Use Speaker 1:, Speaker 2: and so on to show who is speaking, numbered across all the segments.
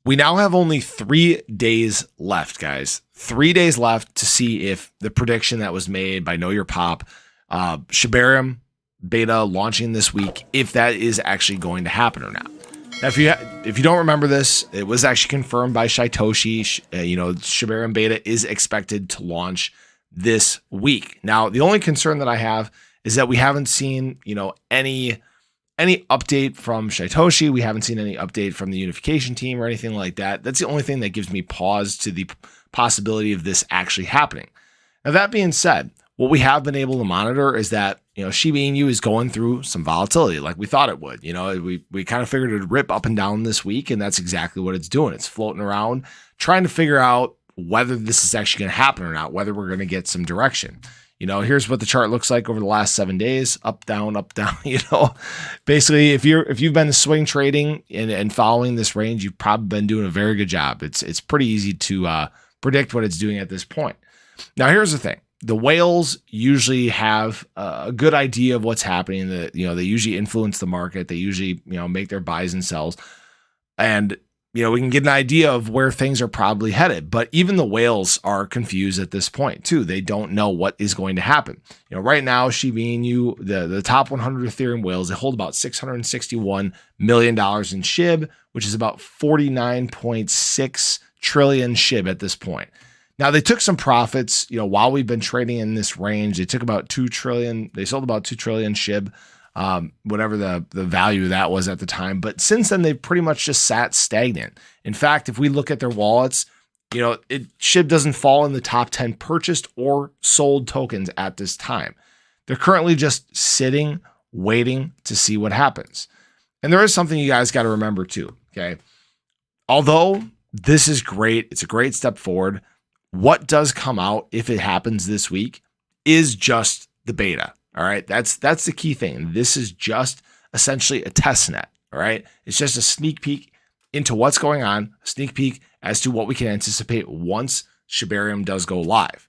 Speaker 1: We now have only 3 days left, guys. 3 days left to see if the prediction that was made by Know Your Pop, Shibarium beta launching this week, if that is actually going to happen or not. Now, if you don't remember this, it was actually confirmed by Shitoshi. Shibarium beta is expected to launch this week. Now, the only concern that I have is that we haven't seen, any update from Shitoshi. We haven't seen any update from the unification team or anything like that. That's the only thing that gives me pause to the possibility of this actually happening. Now, that being said, what we have been able to monitor is that, Shiba Inu is going through some volatility like we thought it would. We kind of figured it'd rip up and down this week, and that's exactly what it's doing. It's floating around, trying to figure out whether this is actually going to happen or not, whether we're going to get some direction. Here's what the chart looks like over the last 7 days, up, down, basically if you've been swing trading and following this range, you've probably been doing a very good job. It's pretty easy to predict what it's doing at this point. Now, here's the thing. The whales usually have a good idea of what's happening. They usually influence the market. They usually, make their buys and sells. And, we can get an idea of where things are probably headed. But even the whales are confused at this point, too. They don't know what is going to happen. Right now, Shiba Inu, the top 100 Ethereum whales, they hold about $661 million in SHIB, which is about 49.6 trillion SHIB at this point. Now, they took some profits, while we've been trading in this range. They took about 2 trillion. They sold about 2 trillion SHIB, whatever the value of that was at the time. But since then, they've pretty much just sat stagnant. In fact, if we look at their wallets, SHIB doesn't fall in the top 10 purchased or sold tokens at this time. They're currently just sitting, waiting to see what happens. And there is something you guys got to remember too, okay? Although this is great, it's a great step forward. What does come out if it happens this week is just the beta. All right. That's the key thing. This is just essentially a test net. All right. It's just a sneak peek into what's going on, a sneak peek as to what we can anticipate once Shibarium does go live.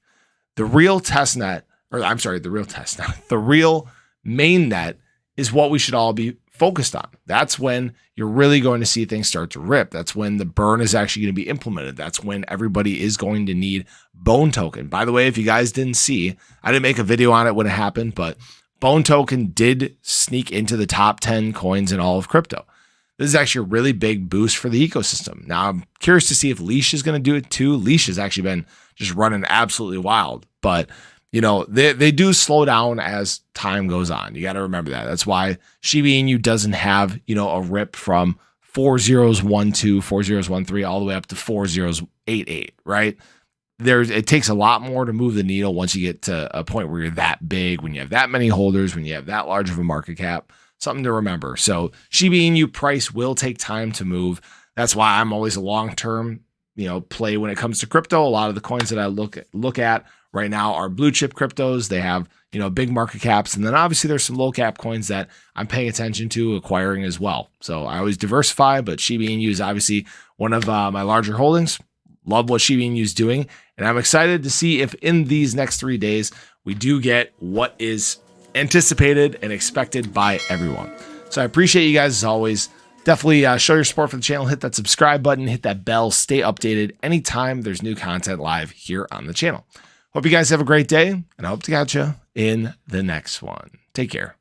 Speaker 1: The real test net, the real main net is what we should all be focused on. That's when you're really going to see things start to rip. That's when the burn is actually going to be implemented. That's when everybody is going to need Bone Token. By the way, if you guys didn't see, I didn't make a video on it when it happened, but Bone Token did sneak into the top 10 coins in all of crypto. This is actually a really big boost for the ecosystem. Now, I'm curious to see if Leash is going to do it too. Leash has actually been just running absolutely wild, but they do slow down as time goes on. You got to remember that. That's why Shiba Inu doesn't have, a rip from 4012, 4013 all the way up to 4088, right? It takes a lot more to move the needle once you get to a point where you're that big, when you have that many holders, when you have that large of a market cap. Something to remember. So Shiba Inu price will take time to move. That's why I'm always a long-term, play when it comes to crypto. A lot of the coins that I look at right now are blue chip cryptos. They have, big market caps. And then obviously there's some low cap coins that I'm paying attention to acquiring as well. So I always diversify, but Shiba Inu is obviously one of my larger holdings. Love what Shiba Inu is doing. And I'm excited to see if in these next 3 days, we do get what is anticipated and expected by everyone. So I appreciate you guys as always. Definitely show your support for the channel. Hit that subscribe button, hit that bell, stay updated anytime there's new content live here on the channel. Hope you guys have a great day, and I hope to catch you in the next one. Take care.